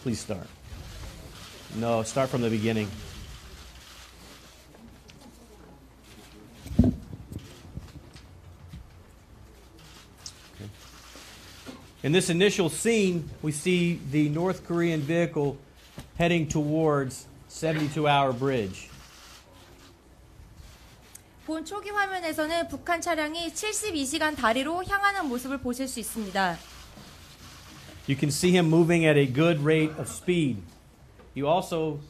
Please start. No, start from the beginning. Okay. In this initial scene, we see the North Korean vehicle heading towards 72-hour bridge. 본 초기 화면에서는 북한 차량이 72시간 다리로 향하는 모습을 보실 수 있습니다. You can see him moving at a good rate of speed. You also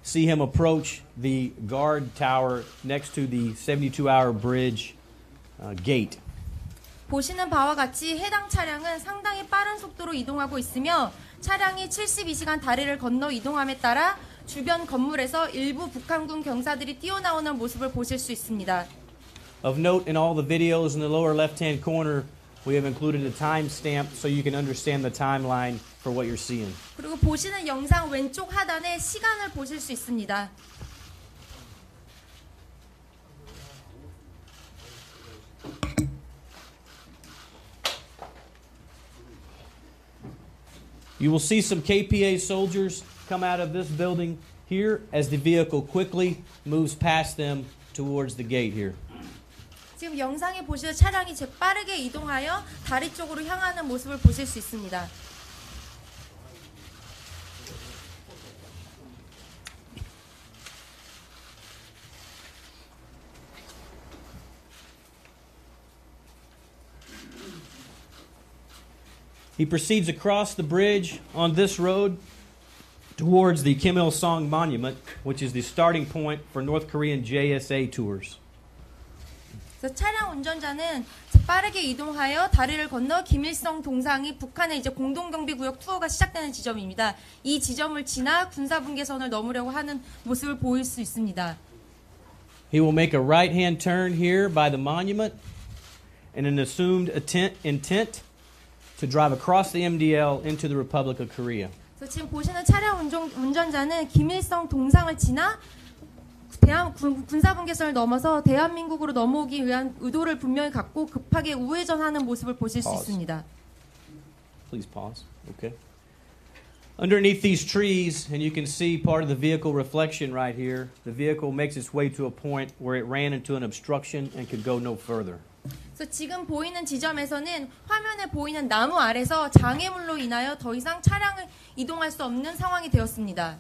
see him approach the guard tower next to the 72-hour bridge gate. 보시는 바와 같이 해당 차량은 상당히 빠른 속도로 이동하고 있으며 차량이 72시간 다리를 건너 이동함에 따라 주변 건물에서 일부 북한군 경사들이 뛰어나오는 모습을 보실 수 있습니다. Of note, in all the videos in the lower left-hand corner, we have included a timestamp so you can understand the timeline for what you're seeing. 그리고 보시는 영상 왼쪽 하단에 시간을 보실 수 있습니다. You will see some KPA soldiers come out of this building here as the vehicle quickly moves past them towards the gate here. 지금 영상에 보시는 차량이 재빠르게 이동하여 다리 쪽으로 향하는 모습을 보실 수 있습니다. He proceeds across the bridge on this road towards the Kim Il-sung Monument, which is the starting point for North Korean JSA tours. 그래서 차량 운전자는 빠르게 이동하여 다리를 건너 김일성 동상이 북한의 이제 공동경비구역 투어가 시작되는 지점입니다. 이 지점을 지나 군사분계선을 넘으려고 하는 모습을 보일 수 있습니다. He will make a right-hand turn here by the monument in an assumed intent to drive across the MDL into the Republic of Korea. 그래서 지금 보시는 차량 운전자는 김일성 동상을 지나 군사분계선을 넘어서 대한민국으로 넘어오기 위한 의도를 분명히 갖고 급하게 우회전하는 모습을 보실 수 있습니다. Please pause. Okay. Underneath these trees, and you can see part of the vehicle reflection right here, the vehicle makes its way to a point where it ran into an obstruction and could go no further. 그래서 지금 보이는 지점에서는 화면에 보이는 나무 아래서 장애물로 인하여 더 이상 차량을 이동할 수 없는 상황이 되었습니다.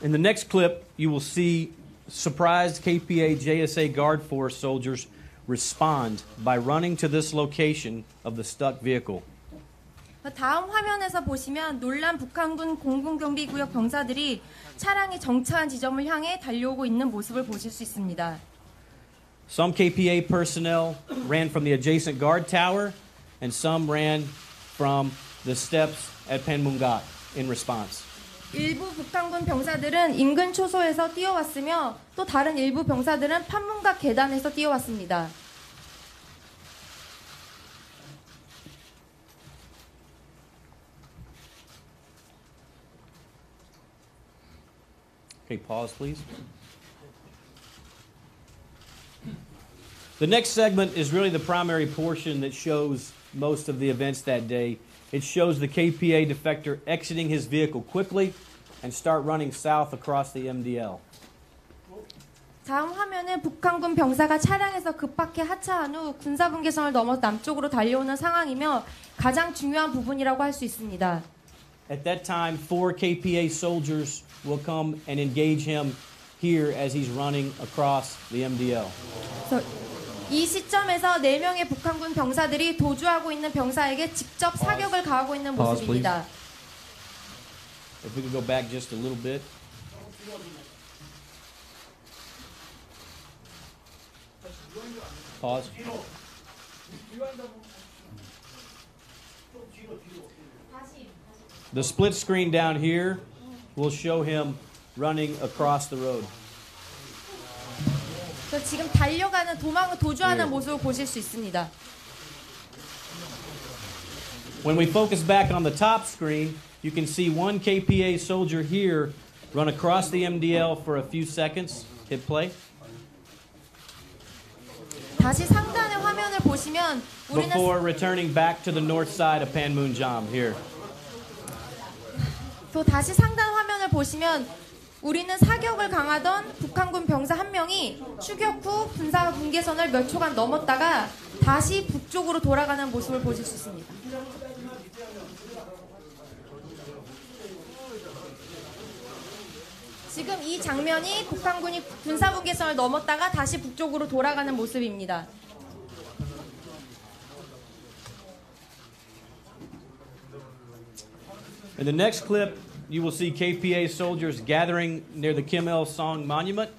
In the next clip, you will see surprised KPA JSA Guard Force soldiers respond by running to this location of the stuck vehicle. 다음 화면에서 보시면 놀란 북한군 공군경비구역 병사들이 차량이 정차한 지점을 향해 달려오고 있는 모습을 보실 수 있습니다. Some KPA personnel ran from the adjacent guard tower, and some ran from the steps at Panmunjom in response. 일부 북한군 병사들은 인근 초소에서 뛰어왔으며 또 다른 일부 병사들은 판문각 계단에서 뛰어왔습니다. Okay, pause, please. The next segment is really the primary portion that shows most of the events that day. It shows the KPA defector exiting his vehicle quickly and start running south across the MDL. 다음 화면은 북한군 병사가 차량에서 급하게 하차한 후 군사분계선을 넘어 남쪽으로 달려오는 상황이며 가장 중요한 부분이라고 할 수 있습니다. At that time, 4 KPA soldiers will come and engage him here as he's running across the MDL. 이 시점에서 4명의 북한군 병사들이 도주하고 있는 병사에게 직접 사격을 가하고 있는 모습입니다. If we could go back just a little bit. Pause. The split screen down here will show him running across the road. 지금 달려가는 도주하는 모습을 보실 수 있습니다. When we focus back on the top screen, you can see one KPA soldier here run across the MDL for a few seconds. Hit play. 다시 상단의 화면을 보시면 우리는 Before returning back to the north side of Panmunjom here. 또 다시 상단 화면을 보시면 우리는 사격을 강하던 북한군 병사 한 명이 추격 후 군사 분계선을 몇 초간 넘었다가 다시 북쪽으로 돌아가는 모습을 보실 수 있습니다. 지금 이 장면이 북한군이 군사 분계선을 넘었다가 다시 북쪽으로 돌아가는 모습입니다. In the next clip, you will see KPA soldiers gathering near the Kim Il-sung Monument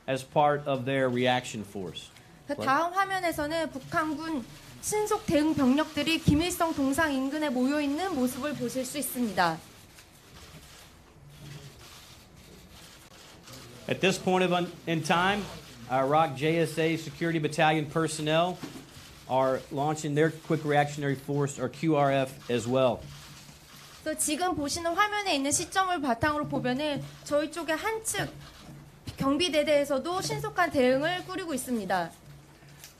as part of their reaction force. 다음 화면에서는 북한군 신속 대응 병력들이 김일성 동상 인근에 모여 있는 모습을 보실 수 있습니다. At this point in time, Iraq JSA Security Battalion personnel are launching their Quick Reactionary Force, or QRF, as well. 지금 보시는 화면에 있는 시점을 바탕으로 보면은 저희 쪽의 한측 경비대대에서도 신속한 대응을 꾸리고 있습니다.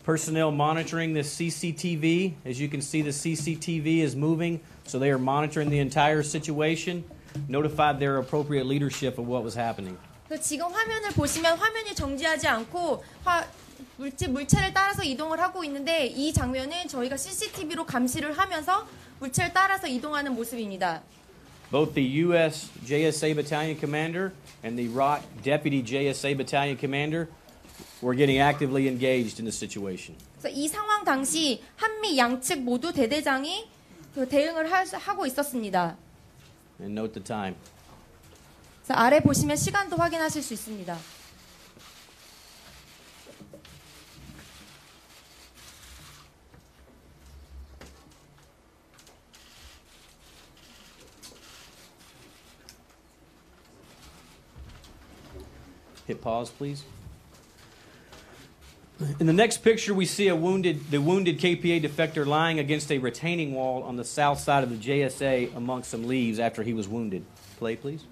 Personnel monitoring the CCTV. As you can see, the CCTV is moving, so they are monitoring the entire situation, notified their appropriate leadership of what was happening. 지금 화면을 보시면 화면이 정지하지 않고 물체를 따라서 이동을 하고 있는데 이 장면은 저희가 CCTV로 감시를 하면서 물체를 따라서 이동하는 모습입니다. Both the U.S. JSA Battalion Commander and the Iraq Deputy JSA Battalion Commander were getting actively engaged in the situation. 그래서 이 상황 당시 한미 양측 모두 대대장이 대응을 하고 있었습니다. And note the time. 그래서 아래 보시면 시간도 확인하실 수 있습니다. Hit pause, please. In the next picture, we see the wounded KPA defector lying against a retaining wall on the south side of the JSA amongst some leaves after he was wounded. Play, please.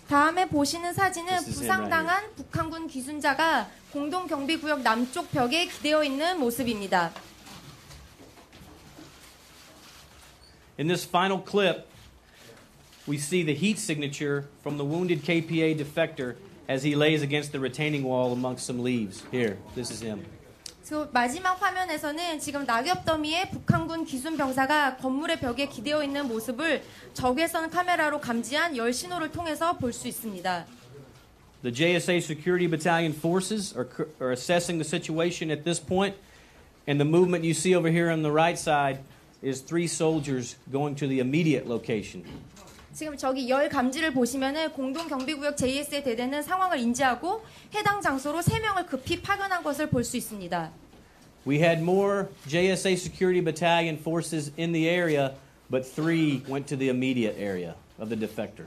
다음에 보시는 사진은 This is him 부상당한 북한군 기순자가 공동경비구역 남쪽 벽에 기대어 있는 모습입니다. In this final clip, we see the heat signature from the wounded KPA defector as he lays against the retaining wall amongst some leaves. Here, this is him. 마지막 화면에서는 지금 낙엽 더미에 북한군 기순 병사가 건물의 벽에 기대어 있는 모습을 적외선 카메라로 감지한 열 신호를 통해서 볼 수 있습니다. The JSA Security Battalion forces are assessing the situation at this point, and the movement you see over here on the right side is 3 soldiers going to the immediate location. 지금 저기 열 감지를 보시면은 공동경비구역 JSA 대대는 상황을 인지하고 해당 장소로 3명을 급히 파견한 것을 볼 수 있습니다. We had more JSA Security Battalion forces in the area, but 3 went to the immediate area of the defector.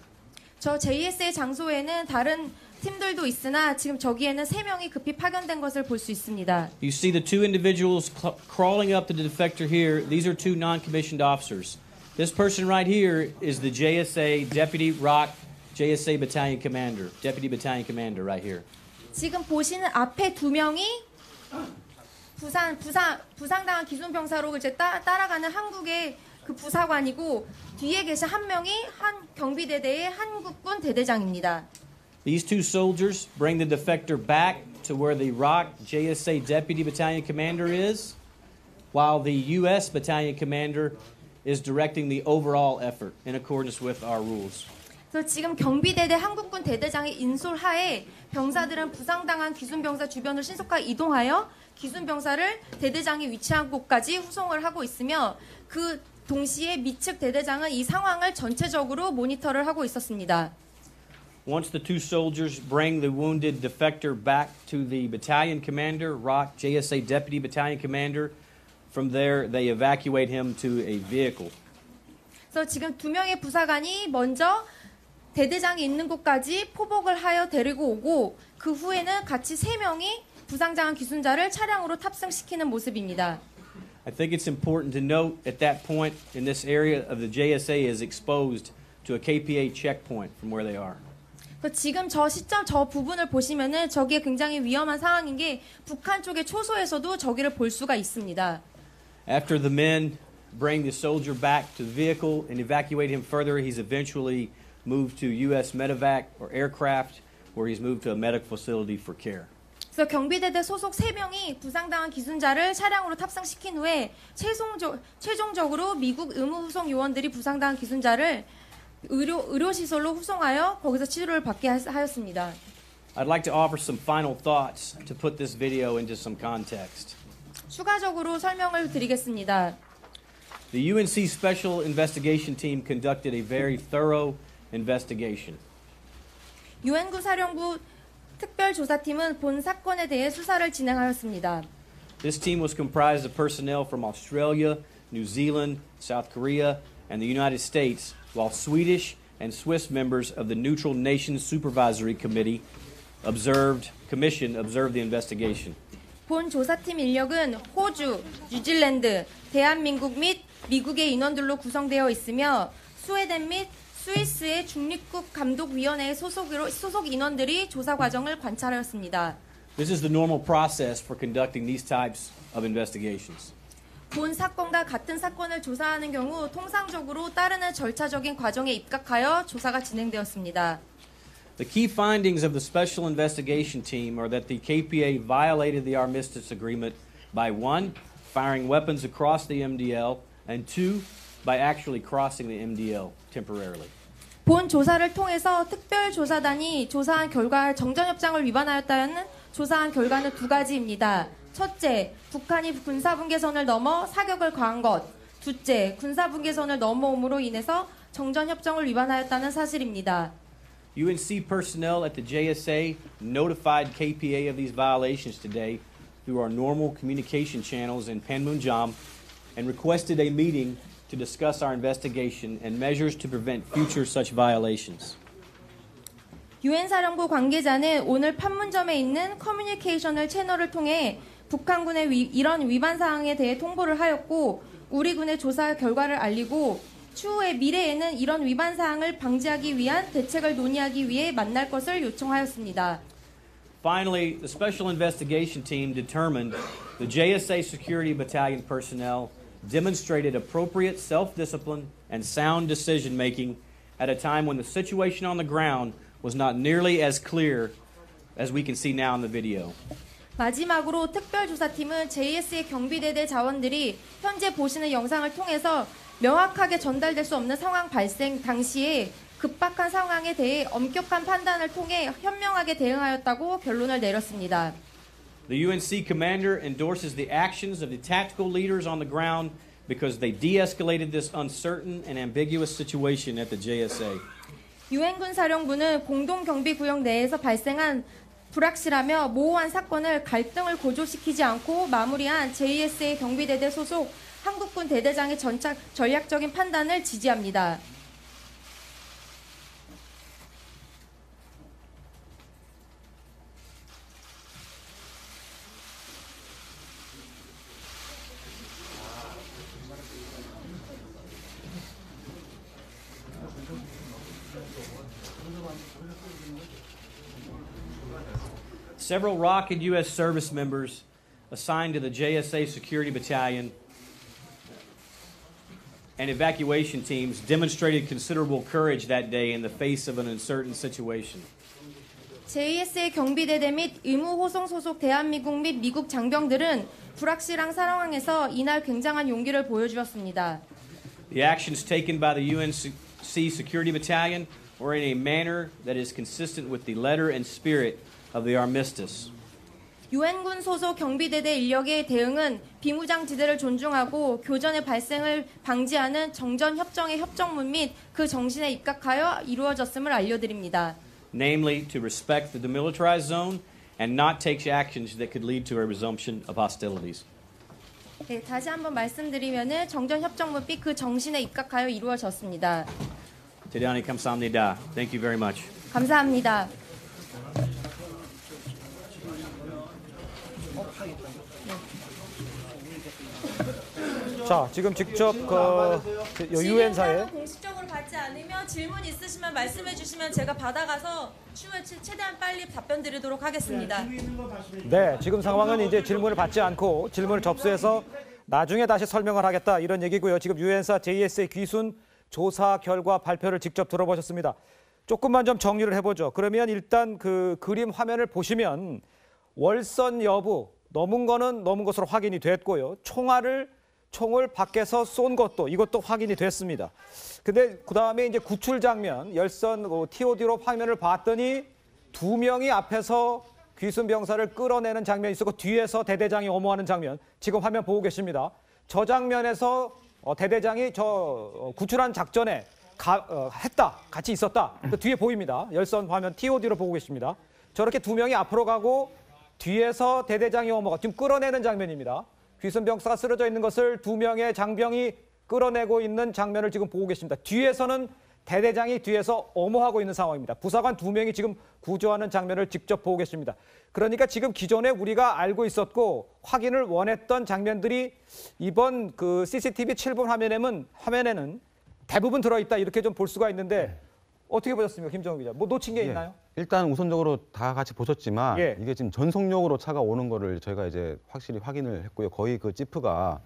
저 JSA 장소에는 다른 팀들도 있으나 지금 저기에는 3명이 급히 파견된 것을 볼 수 있습니다. You see the 2 individuals crawling up the defector here. These are 2 non-commissioned officers. This person right here is the JSA Deputy Rock JSA Battalion Commander, Deputy Battalion Commander right here. 지금 보시는 앞에 2명이 부상당한 기순병사로 이제 따라가는 한국의 그 부사관이고 뒤에 계신 한 명이 한 경비대대의 한국군 대대장입니다. These 2 soldiers bring the defector back to where the Rock JSA Deputy Battalion Commander is, while the U.S. Battalion Commander is directing the overall effort in accordance with our rules. 그래서 지금 경비대대 한국군 대대장의 인솔하에 병사들은 부상당한 기순병사 주변을 신속하게 이동하여 기순병사를 대대장이 위치한 곳까지 후송을 하고 있으며 그 동시에 미측 대대장은 이 상황을 전체적으로 모니터를 하고 있었습니다. Once the 2 soldiers bring the wounded defector back to the battalion commander, Rock JSA Deputy Battalion Commander, from there they evacuate him to a vehicle. 그래서 지금 2명의 부사관이 먼저 대대장이 있는 곳까지 포복을 하여 데리고 오고 그 후에는 같이 3명이 부상당한 기순자를 차량으로 탑승시키는 모습입니다. I think it's important to note at that point in this area of the JSA is exposed to a KPA checkpoint from where they are. 지금 저 시점 저 부분을 보시면은 저게 굉장히 위험한 상황인 게 북한 쪽의 초소에서도 저기를 볼 수가 있습니다. After the men bring the soldier back to the vehicle and evacuate him further. He's eventually moved to U.S. medevac or aircraft, where he's moved to a medical facility for care. 그래서 경비대대 소속 3명이 부상당한 기순자를 차량으로 탑승시킨 후에 최종적으로 미국 의무후송 요원들이 부상당한 기순자를 의료시설로 후송하여 거기서 치료를 받게 하였습니다. I'd like to offer some final thoughts to put this video into some context. 추가적으로 설명을 드리겠습니다. The UNC Special Investigation Team conducted a very thorough investigation. 유엔군 사령부 특별조사팀은 본 사건에 대해 수사를 진행하였습니다. This team was comprised of personnel from Australia, New Zealand, South Korea, and the United States, while Swedish and Swiss members of the Neutral Nations Supervisory Commission observed the investigation. 본 조사팀 인력은 호주, 뉴질랜드, 대한민국 및 미국의 인원들로 구성되어 있으며 스웨덴 및 스위스의 중립국 감독위원회의 소속 인원들이 조사 과정을 관찰하였습니다. This is the normal process for conducting these types of investigations. 본 사건과 같은 사건을 조사하는 경우 통상적으로 따르는 절차적인 과정에 입각하여 조사가 진행되었습니다. The key findings of the Special Investigation Team are that the KPA violated the armistice agreement by 1. Firing weapons across the MDL, and 2. By actually crossing the MDL temporarily. 본 조사를 통해서 특별조사단이 조사한 결과 정전협정을 위반하였다는 조사한 결과는 두 가지입니다. 첫째, 북한이 군사분계선을 넘어 사격을 가한 것. 둘째, 군사분계선을 넘어옴으로 인해서 정전협정을 위반하였다는 사실입니다. UNC personnel at the JSA notified KPA of these violations today through our normal communication channels in Panmunjom and requested a meeting to discuss our investigation and measures to prevent future such violations. 유엔 사령부 관계자는 오늘 판문점에 있는 커뮤니케이션을 채널을 통해 북한군의 이런 위반 사항에 대해 통보를 하였고 우리 군의 조사 결과를 알리고 추후에 미래에는 이런 위반 사항을 방지하기 위한 대책을 논의하기 위해 만날 것을 요청하였습니다. Finally, the Special Investigation Team determined the JSA Security Battalion personnel demonstrated appropriate self-discipline and sound decision-making at a time when the situation on the ground was not nearly as clear as we can see now in the video. 마지막으로 특별조사팀은 JS의 경비대대 자원들이 현재 보시는 영상을 통해서 명확하게 전달될 수 없는 상황 발생 당시에 급박한 상황에 대해 엄격한 판단을 통해 현명하게 대응하였다고 결론을 내렸습니다. The UNC commander endorses the actions of the tactical leaders on the ground because they de-escalated this uncertain and ambiguous situation at the JSA. 유엔군 사령부는 공동경비구역 내에서 발생한 불확실하며 모호한 사건을 갈등을 고조시키지 않고 마무리한 JSA 경비대대 소속 한국군 대대장의 전략적인 판단을 지지합니다. Several ROC and U.S. service members assigned to the JSA Security Battalion and evacuation teams demonstrated considerable courage that day in the face of an uncertain situation. JSA 경비대대 및 의무호송 소속 대한민국 및 미국 장병들은 불확실한 상황에서 이날 굉장한 용기를 보여주었습니다. The actions taken by the UNC Security Battalion were in a manner that is consistent with the letter and spirit of the armistice. 유엔군 소속 경비대대 인력의 대응은 비무장지대를 존중하고 교전의 발생을 방지하는 정전협정의 협정문 및 그 정신에 입각하여 이루어졌음을 알려드립니다. Namely, to respect the demilitarized zone and not take actions that could lead to a resumption of hostilities. 네, 다시 한번 말씀드리면은 정전협정문 및 그 정신에 입각하여 이루어졌습니다. 대단히 감사합니다. Thank you very much. 감사합니다. 자, 지금 직접 유엔사에 공식적으로 받지 않으면 질문 있으시면 말씀해 주시면 제가 받아가서 추후에 최대한 빨리 답변 드리도록 하겠습니다. 네, 지금 상황은 이제 질문을 받지 않고 질문을 접수해서 나중에 다시 설명을 하겠다 이런 얘기고요. 지금 유엔사 JSA 귀순 조사 결과 발표를 직접 들어보셨습니다. 조금만 좀 정리를 해보죠. 그러면 일단 그 그림 화면을 보시면 월선 여부 넘은 거는 넘은 것으로 확인이 됐고요. 총을 밖에서 쏜 것도 이것도 확인이 됐습니다. 근데 그다음에 이제 구출 장면 열선 TOD로 화면을 봤더니 2명이 앞에서 귀순 병사를 끌어내는 장면이 있었고 뒤에서 대대장이 엄호하는 장면 지금 화면 보고 계십니다. 저 장면에서 대대장이 저 구출한 작전에 했다, 같이 있었다. 그 뒤에 보입니다. 열선 화면 TOD로 보고 계십니다. 저렇게 2명이 앞으로 가고 뒤에서 대대장이 엄호가 지금 끌어내는 장면입니다. 귀순 병사가 쓰러져 있는 것을 2명의 장병이 끌어내고 있는 장면을 지금 보고 계십니다. 뒤에서는 대대장이 뒤에서 엄호하고 있는 상황입니다. 부사관 2명이 지금 구조하는 장면을 직접 보고 계십니다. 그러니까 지금 기존에 우리가 알고 있었고 확인을 원했던 장면들이 이번 그 CCTV 7분 화면에는 대부분 들어있다 이렇게 좀 볼 수가 있는데 어떻게 보셨습니까, 김정우 기자? 뭐 놓친 게 있나요? 일단 우선적으로 다 같이 보셨지만 예. 이게 지금 전속력으로 차가 오는 거를 저희가 이제 확실히 확인을 했고요. 거의 그 지프가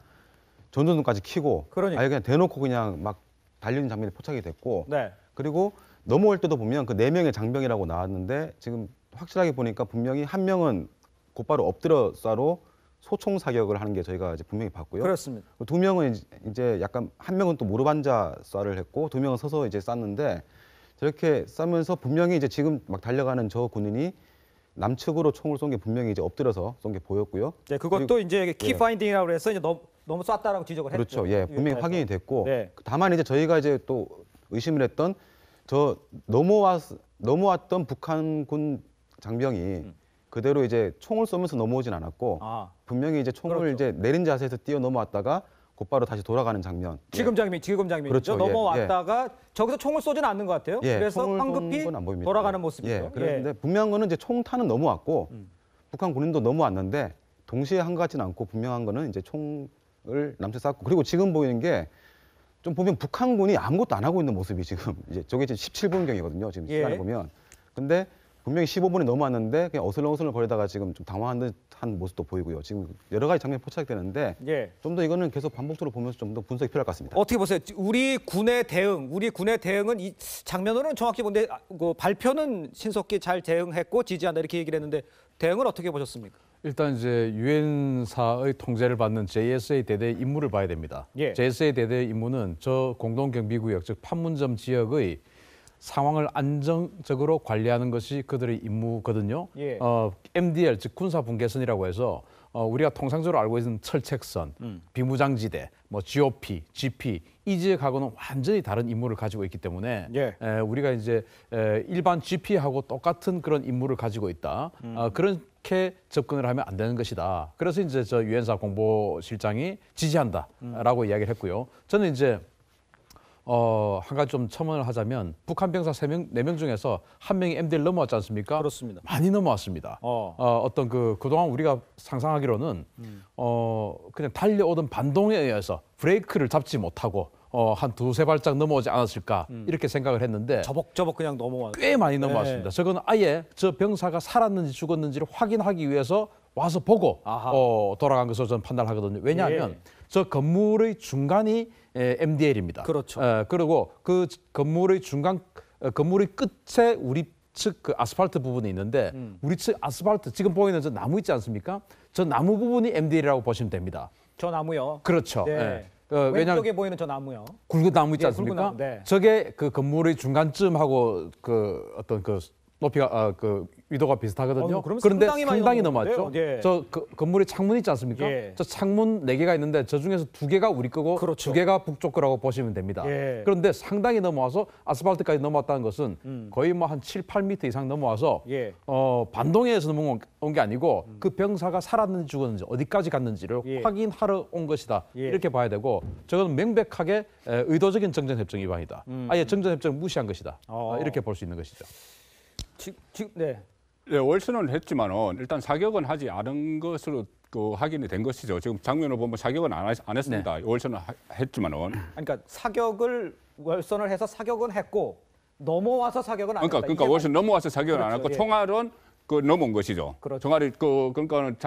전조등까지 켜고 그러니까. 아예 그냥 대놓고 그냥 막 달리는 장면이 포착이 됐고 네. 그리고 넘어올 때도 보면 그 4명의 장병이라고 나왔는데 지금 확실하게 보니까 분명히 한 명은 곧바로 엎드려 쏴로 소총 사격을 하는 게 저희가 이제 분명히 봤고요. 그렇습니다. 2명은 이제 약간 한 명은 또 무릎 앉아 쏴를 했고 2명은 서서 이제 쐈는데 저렇게 쏘면서 분명히 이제 지금 막 달려가는 저 군인이 남측으로 총을 쏜 게 분명히 이제 엎드려서 쏜 게 보였고요. 네, 그것도 그리고, 이제 키 파인딩이라고 해서 이제 너무 쐈다라고 지적을 했죠. 그렇죠. 예, 분명히 확인이 됐고 네. 다만 이제 저희가 이제 또 의심을 했던 저 넘어왔던 북한군 장병이 그대로 이제 총을 쏘면서 넘어오진 않았고 분명히 이제 총을 그렇죠. 이제 내린 자세에서 뛰어 넘어왔다가 곧바로 다시 돌아가는 장면. 지금 장면이죠. 그렇죠. 넘어왔다가 저기서 총을 쏘지는 않는 것 같아요. 예, 그래서 총을 황급히 쏜 건 안 보입니다. 돌아가는 모습이죠. 예, 그런데 분명한 거는 이제 총탄은 넘어왔고 북한 군인도 넘어왔는데 동시에 한 것 같지는 않고 분명한 거는 이제 총을 남측 쐈고 그리고 지금 보이는 게 좀 보면 북한군이 아무것도 안 하고 있는 모습이 지금 이제 저게 지금 17분경이거든요. 지금 시간을 보면. 근데 분명히 15분이 넘어왔는데 그냥 어슬렁어슬렁 거리다가 지금 좀 당황한 듯한 모습도 보이고요. 지금 여러 가지 장면이 포착되는데 좀 더 이거는 계속 반복적으로 보면서 좀 더 분석이 필요할 것 같습니다. 어떻게 보세요? 우리 군의 대응은 이 장면으로는 정확히 본데 그 발표는 신속히 잘 대응했고 지지한다 이렇게 얘기를 했는데 대응을 어떻게 보셨습니까? 일단 이제 유엔사의 통제를 받는 JSA 대대의 임무를 봐야 됩니다. JSA 대대의 임무는 저 공동경비구역, 즉 판문점 지역의 상황을 안정적으로 관리하는 것이 그들의 임무거든요. MDL, 즉 군사분계선이라고 해서 우리가 통상적으로 알고 있는 철책선, 비무장지대, 뭐 GOP, GP 이 지역하고는 완전히 다른 임무를 가지고 있기 때문에 우리가 이제 일반 GP하고 똑같은 그런 임무를 가지고 있다. 그렇게 접근을 하면 안 되는 것이다. 그래서 이제 저 유엔사 공보실장이 지지한다라고 이야기를 했고요. 저는 이제 한 가지 좀 첨언을 하자면 북한 병사 4명 중에서 한 명이 MDL 넘어왔지 않습니까? 그렇습니다. 많이 넘어왔습니다. 어떤 그동안 우리가 상상하기로는 그냥 달려오던 반동에 의해서 브레이크를 잡지 못하고 한 2-3발짝 넘어오지 않았을까 이렇게 생각을 했는데 저벅저벅 그냥 넘어왔. 꽤 많이 넘어왔습니다. 저건 아예 저 병사가 살았는지 죽었는지를 확인하기 위해서 와서 보고 돌아간 것으로 저는 판단하거든요. 왜냐하면 저 건물의 중간이 MDL입니다. 그렇죠. 그리고 그 건물의 건물의 끝에 우리 측 그 아스팔트 부분이 있는데 우리 측 아스팔트 지금 보이는 저 나무 있지 않습니까? 저 나무 부분이 MDL이라고 보시면 됩니다. 저 나무요. 그렇죠. 왼쪽에 보이는 저 나무요. 굵은 나무 있지 않습니까? 굵은 나무, 네. 저게 그 건물의 중간쯤하고 그 어떤 그 높이가 그 위도가 비슷하거든요. 그런데 상당히 넘어왔죠. 저 건물에 창문 있지 않습니까? 저 창문 4개가 있는데 저 중에서 2개가 우리 거고 2개가 북쪽 거라고 보시면 됩니다. 그런데 상당히 넘어와서 아스팔트까지 넘어왔다는 것은 거의 뭐 한 7-8m 이상 넘어와서 반동에서 넘어온 게 아니고 그 병사가 살았는지 죽었는지 어디까지 갔는지를 확인하러 온 것이다. 이렇게 봐야 되고 저건 명백하게 의도적인 정전협정 위반이다. 아예 정전협정 무시한 것이다. 이렇게 볼 수 있는 것이죠. 월선은 했지만은 일단 사격은 하지 않은 것으로 확인이 된 것이죠. 지금 장면을 보면 사격은 안 했습니다. 월선은 했지만은. 그러니까 월선을 해서 사격은 했고 넘어와서 사격은 안 했다. 그러니까 월선 넘어와서 사격은 안 했고 총알은 넘어온 것이죠. 총알이 그러니까는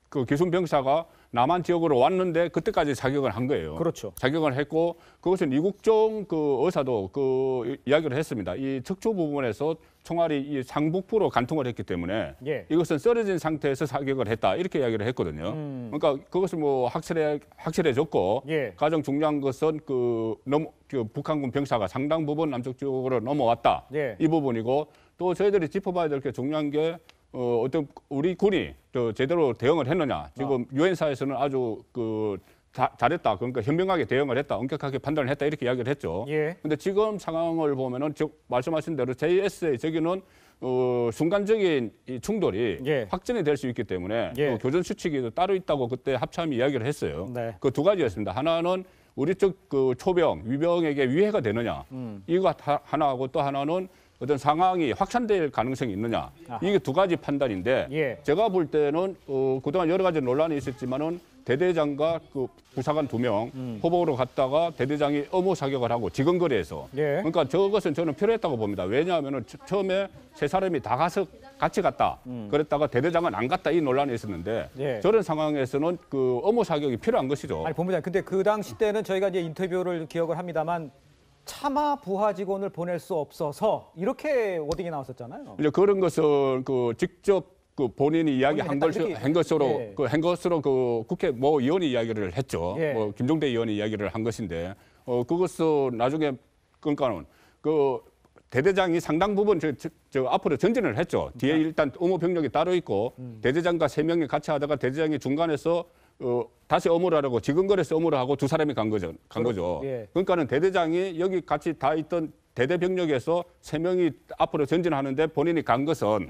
그 기순 병사가 남한 지역으로 왔는데 그때까지 자격을 한 거예요. 그렇죠. 자격을 했고 그것은 이국종 그 의사도 그 이야기를 했습니다. 이 척추 부분에서 총알이 이 상복부로 관통을 했기 때문에 예. 이것은 쓰러진 상태에서 사격을 했다 이렇게 이야기를 했거든요. 그러니까 그것을 뭐 확실해졌고 예. 가장 중요한 것은 그 북한군 병사가 상당 부분 남쪽 쪽으로 넘어왔다 예. 이 부분이고 또 저희들이 짚어봐야 될 게 중요한 게 어떤 우리 군이 또 제대로 대응을 했느냐. 지금 유엔사에서는 아주 잘했다. 그러니까 현명하게 대응을 했다. 엄격하게 판단을 했다. 이렇게 이야기를 했죠. 예. 근데 지금 상황을 보면은 말씀하신 대로 JSA 저기는 순간적인 이 충돌이 예. 확전이 될 수 있기 때문에 예. 또 교전 수칙이 따로 있다고 그때 합참이 이야기를 했어요. 네. 그 두 가지였습니다. 하나는 우리 쪽 그 초병, 위병에게 위해가 되느냐. 이거 하나하고 또 하나는 어떤 상황이 확산될 가능성이 있느냐. 이게 두 가지 판단인데 예. 제가 볼 때는 그동안 여러 가지 논란이 있었지만은 대대장과 그 부사관 2명 호복으로 갔다가 대대장이 의무 사격을 하고 지근거리에서 예. 그러니까 저것은 저는 필요했다고 봅니다. 왜냐하면은 처음에 세 사람이 다 가서 같이 갔다. 그랬다가 대대장은 안 갔다 이 논란이 있었는데 예. 저런 상황에서는 그 의무 사격이 필요한 것이죠. 아니 본부장님, 근데 그 당시 때는 저희가 이제 인터뷰를 기억을 합니다만 차마 부하 직원을 보낼 수 없어서 이렇게 워딩이 나왔었잖아요. 이제 그런 것을 직접 본인이 이야기한 것으로 예. 한 것으로 국회 모 의원이 이야기를 했죠. 예. 김종대 의원이 이야기를 한 것인데 그것을 나중에 그러니까는 대대장이 상당 부분 저 앞으로 전진을 했죠. 뒤에 일단 의무 병력이 따로 있고 대대장과 3명이 같이 하다가 대대장이 중간에서 다시 어무를 하려고 지근거리에서 어무를 하고 두 사람이 간 거죠. 예. 그러니까는 대대장이 여기 같이 다 있던 대대 병력에서 3명이 앞으로 전진하는데 본인이 간 것은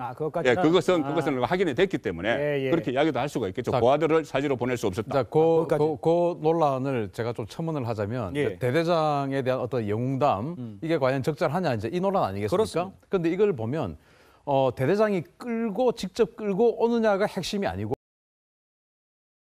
그것은 확인이 됐기 때문에 예. 그렇게 이야기도 할 수가 있겠죠. 자, 고아들을 사지로 보낼 수 없었다. 자, 그 논란을 제가 좀 첨언을 하자면 예. 대대장에 대한 어떤 영웅담 이게 과연 적절하냐 이제 이 논란 아니겠습니까? 그렇습니다. 그런데 이걸 보면 대대장이 직접 끌고 오느냐가 핵심이 아니고